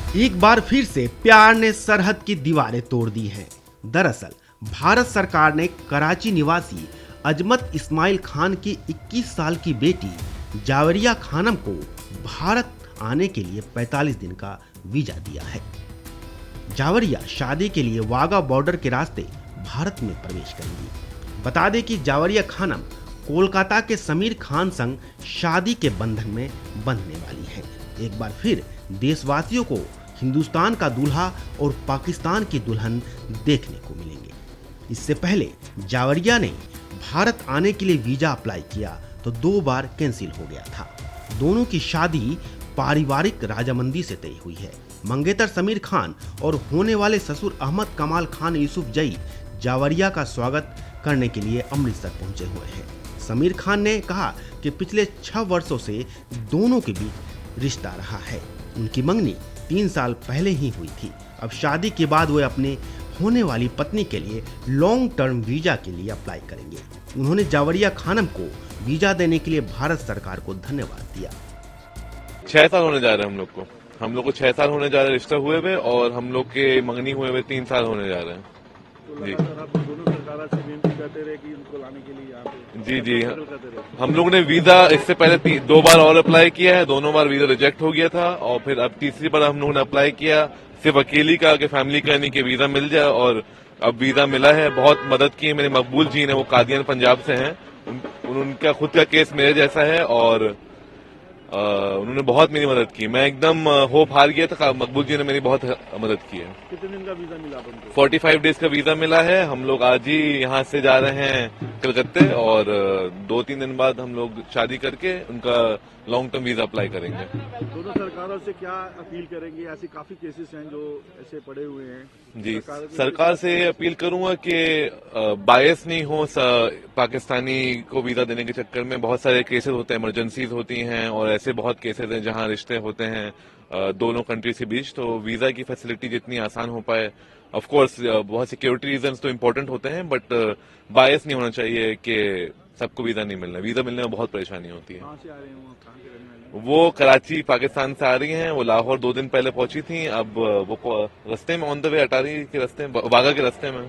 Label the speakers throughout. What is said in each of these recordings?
Speaker 1: एक बार फिर से प्यार ने सरहद की दीवारें तोड़ दी हैं। दरअसल भारत सरकार ने कराची निवासी अजमत इस्माइल खान की 21 साल की बेटी जावरिया खानम को भारत आने के लिए 45 दिन का वीजा दिया है। जावरिया शादी के लिए वाघा बॉर्डर के रास्ते भारत में प्रवेश करेंगी। बता दें कि जावरिया खानम कोलकाता के समीर खान संग शादी के बंधन में बंधने वाली है। एक बार फिर देशवासियों को हिंदुस्तान का दूल्हा और पाकिस्तान की दुल्हन देखने को मिलेंगे। इससे पहले जावरिया ने भारत आने के लिए वीजा अप्लाई किया तो 2 बार कैंसिल हो गया था। दोनों की शादी पारिवारिक राजामंदी से तय हुई है। मंगेतर समीर खान और होने वाले ससुर अहमद कमाल खान यूसुफ जई जावरिया का स्वागत करने के लिए अमृतसर पहुंचे हुए हैं। समीर खान ने कहा कि पिछले 6 वर्षों से दोनों के बीच रिश्ता रहा है। उनकी मंगनी 3 साल पहले ही हुई थी। अब शादी के बाद वे अपने होने वाली पत्नी के लिए लॉन्ग टर्म वीजा के लिए अप्लाई करेंगे। उन्होंने जावरिया खानम को वीजा देने के लिए भारत सरकार को धन्यवाद दिया।
Speaker 2: 6 साल होने जा रहे हैं हम लोग को 6 साल होने जा रहे हैं रिश्ता हुए हुए, और हम लोग के मंगनी हुए हुए 3 साल होने जा रहे हैं। जी
Speaker 3: दोनों सरकार से विनती करते रहे कि उनको लाने के लिए यहाँ पे
Speaker 2: जी हम लोग ने वीजा इससे पहले 2 बार और अप्लाई किया है। दोनों बार वीजा रिजेक्ट हो गया था, और फिर अब तीसरी बार हम लोगों ने अप्लाई किया सिर्फ अकेली का कि फैमिली का नहीं कि वीजा मिल जाए, और अब वीजा मिला है। बहुत मदद की है मेरे मकबूल जी ने, वो कादियान पंजाब से हैं। उनका खुद का केस मेरे जैसा है, और उन्होंने बहुत मेरी मदद की। मैं एकदम होप हार गया था, मकबूल जी ने मेरी बहुत मदद की है।
Speaker 3: कितने दिन का वीजा मिला आपको?
Speaker 2: 45 डेज का वीजा मिला है। हम लोग आज ही यहाँ से जा रहे हैं कलकत्ते, और 2-3 दिन बाद हम लोग शादी करके उनका लॉन्ग टर्म वीजा अप्लाई करेंगे।
Speaker 3: दोनों सरकारों से क्या अपील करेंगे? ऐसे काफी केसेस हैं जो ऐसे पड़े हुए हैं।
Speaker 2: जी सरकार से अपील करूंगा कि बायस नहीं हो पाकिस्तानी को वीजा देने के चक्कर में। बहुत सारे केसेस होते हैं, इमरजेंसीज होती हैं, और ऐसे बहुत केसेस हैं जहां रिश्ते होते हैं दोनों कंट्रीज के बीच। तो वीजा की फैसिलिटी जितनी आसान हो पाए, ऑफ कोर्स बहुत सिक्योरिटी रीजंस तो इम्पोर्टेंट होते हैं, बट बायस नहीं होना चाहिए कि सबको वीजा नहीं मिलना। वीजा मिलने में बहुत परेशानी होती है।
Speaker 3: कहाँ से आ रहे हैं वो?
Speaker 2: वो कराची पाकिस्तान से आ रही हैं। वो लाहौर 2 दिन पहले पहुंची थी। अब वो रास्ते में ऑन द वे अटारी के रास्ते में, वाघा के रास्ते में।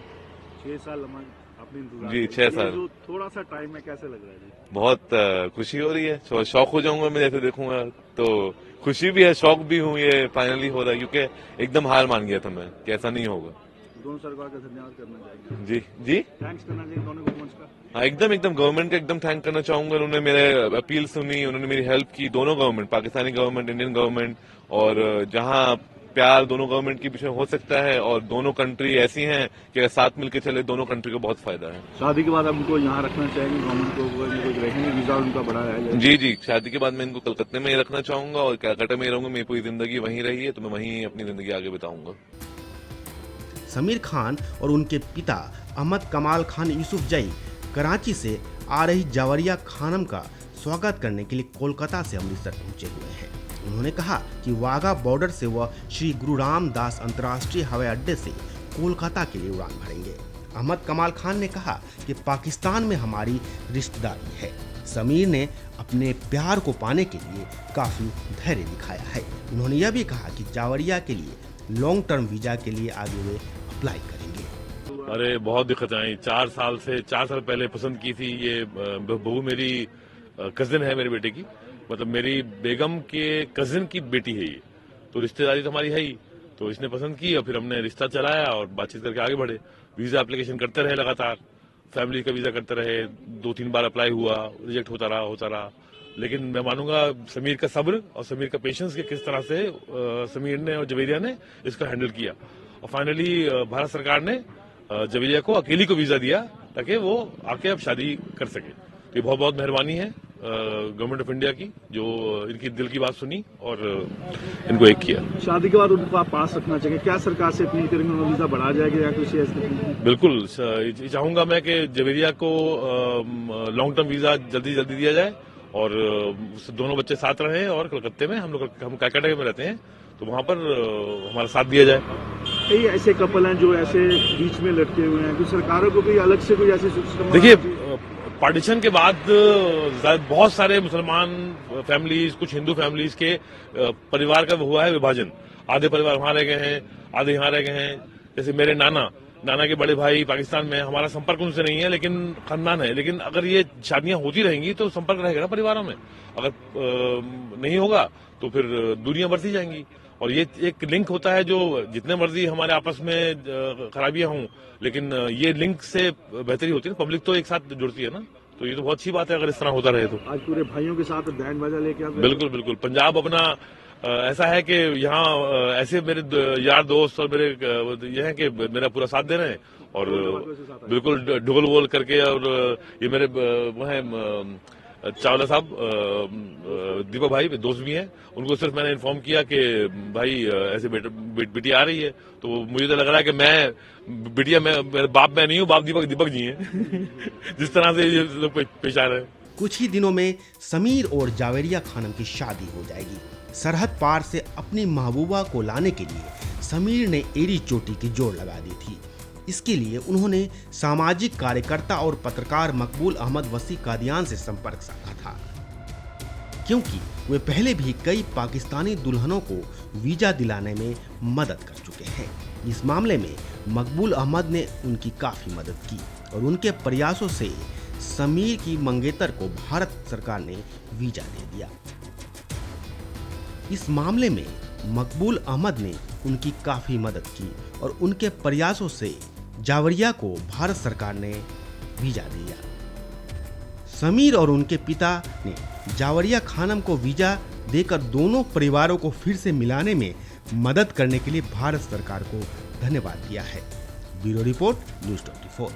Speaker 3: 6 साल आपने इंतजार
Speaker 2: जी
Speaker 3: किया।
Speaker 2: 6 साल।
Speaker 3: जो थोड़ा सा टाइम है, कैसे लग रहा है जी?
Speaker 2: बहुत खुशी हो रही है। शौक हो जाऊंगा मैं जैसे देखूंगा, तो खुशी भी है, शौक भी हूँ। ये फाइनली हो रहा है, क्योंकि एकदम हार मान गया था मैं कि ऐसा नहीं होगा।
Speaker 3: दोनों सरकार का धन्यवाद करना चाहिए।
Speaker 2: जी जी
Speaker 3: थैंक्स करना चाहिए दोनों गवर्नमेंट्स का।
Speaker 2: हाँ, एकदम गवर्नमेंट का एकदम थैंक करना चाहूंगा। उन्होंने मेरे अपील सुनी, उन्होंने मेरी हेल्प की। दोनों government, Pakistani government, Indian government, और जहां प्यार दोनों गवर्नमेंट के पीछे हो सकता है, और दोनों कंट्री ऐसी हैं कि अगर साथ मिलकर चले दोनों कंट्री को बहुत फायदा है।
Speaker 3: शादी के बाद अब उनको यहाँ रखना चाहेंगे गवर्नमेंट को? रहेंगे वीजा उनका बड़ा है?
Speaker 2: जी शादी के बाद मैं इनको कलकत्ते में ही रखना चाहूंगा, और कैलकाटा में ही रहूंगा। मेरी पूरी जिंदगी वहीं रही है, तो मैं वहीं अपनी जिंदगी आगे बिताऊंगा।
Speaker 1: समीर खान और उनके पिता अहमद कमाल खान यूसुफ जई कराची से आ रही जावरिया खानम का स्वागत करने के लिए कोलकाता से अमृतसर पहुंचे हुए हैं। उन्होंने कहा कि वाघा बॉर्डर से वह श्री गुरु रामदास अंतर्राष्ट्रीय हवाई अड्डे से कोलकाता के लिए उड़ान भरेंगे। अहमद कमाल खान ने कहा कि पाकिस्तान में हमारी रिश्तेदारी है। समीर ने अपने प्यार को पाने के लिए काफी धैर्य दिखाया है। उन्होंने यह भी कहा कि जावरिया के लिए लॉन्ग टर्म वीजा के लिए आगे वे अप्लाई करेंगे।
Speaker 4: अरे बहुत दिक्कतें आई। 4 साल पहले पसंद की थी। ये बहू मेरी कजिन है मेरे बेटे की, मतलब मेरी बेगम के कजिन की बेटी है ये, तो रिश्तेदारी तो हमारी है ही। तो इसने पसंद की, और फिर हमने रिश्ता चलाया और बातचीत करके आगे बढ़े। वीजा एप्लीकेशन करते रहे लगातार, फैमिली का वीजा करते रहे। 2-3 बार अप्लाई हुआ, रिजेक्ट होता रहा। लेकिन मैं मानूंगा समीर का सब्र और समीर का पेशेंस के किस तरह से समीर ने और जवेरिया ने इसको हैंडल किया, और फाइनली भारत सरकार ने जवेरिया को अकेली को वीजा दिया ताकि वो आके अब शादी कर सके। तो ये बहुत मेहरबानी है गवर्नमेंट ऑफ इंडिया की, जो इनकी दिल की बात सुनी और इनको एक किया।
Speaker 3: शादी के बाद उनको आप पास रखना चाहिए। क्या सरकार से अपील करेंगे? वीजा बढ़ा जाएगा या कुछ ऐसे?
Speaker 4: बिल्कुल चाहूंगा मैं कि जवेरिया को लॉन्ग टर्म वीजा जल्दी दिया जाए, और दोनों बच्चे साथ रहें, और कलकत्ते में हम कैलकाटा में रहते हैं, तो वहां पर हमारा साथ दिया जाए।
Speaker 3: कई ऐसे कपल हैं जो ऐसे बीच में लटके हुए हैं, कुछ सरकारों को भी अलग से कोई ऐसे सिस्टम?
Speaker 4: देखिए, पार्टीशन के बाद बहुत सारे मुसलमान फैमिलीज, कुछ हिंदू फैमिलीज के परिवार का हुआ है विभाजन। आधे परिवार वहां रह गए हैं, आधे यहाँ रह गए हैं। जैसे मेरे नाना के बड़े भाई पाकिस्तान में, हमारा संपर्क उनसे नहीं है लेकिन खानदान है। लेकिन अगर ये शादियां होती रहेंगी तो संपर्क रहेगा ना परिवारों में। अगर नहीं होगा तो फिर दूरियां बढ़ती जाएंगी। और ये एक लिंक होता है, जो जितने मर्जी हमारे आपस में खराबियां हों, लेकिन ये लिंक से बेहतरी होती है ना, पब्लिक तो एक साथ जुड़ती है ना। तो ये तो बहुत अच्छी बात है अगर इस तरह होता रहे तो।
Speaker 3: आज पूरे भाइयों के साथ बैंड बाजा लेके आप
Speaker 4: बिल्कुल बिल्कुल। पंजाब अपना ऐसा है कि यहाँ ऐसे मेरे यार दोस्त और मेरे ये हैं कि मेरा पूरा साथ दे रहे हैं और बिल्कुल ढोल वोल करके। और ये मेरे वो हैं चावला साहब, दीपक भाई दोस्त भी हैं, उनको सिर्फ मैंने इन्फॉर्म किया कि भाई ऐसे बिटिया आ रही है। तो मुझे तो लग रहा है कि मैं बिटिया, मेरे बाप मैं नहीं हूँ, बाप दीपक जी हैं। जिस तरह से ये लोग पेश आ रहे हैं।
Speaker 1: कुछ ही दिनों में समीर और जावेरिया खानम की शादी हो जाएगी। सरहद पार से अपनी महबूबा को लाने के लिए समीर ने एड़ी चोटी की जोड़ लगा दी थी। इसके लिए उन्होंने सामाजिक कार्यकर्ता और पत्रकार मकबूल अहमद वसी कादियान से संपर्क साधा था, क्योंकि वे पहले भी कई पाकिस्तानी दुल्हनों को वीजा दिलाने में मदद कर चुके हैं। इस मामले में मकबूल अहमद ने उनकी काफी मदद की और उनके प्रयासों से समीर की मंगेतर को भारत सरकार ने वीजा दे दिया। इस मामले में मकबूल अहमद ने उनकी काफी मदद की और उनके प्रयासों से जावरिया को भारत सरकार ने वीजा दिया। समीर और उनके पिता ने जावरिया खानम को वीजा देकर दोनों परिवारों को फिर से मिलाने में मदद करने के लिए भारत सरकार को धन्यवाद दिया है। Bureau report, news 24।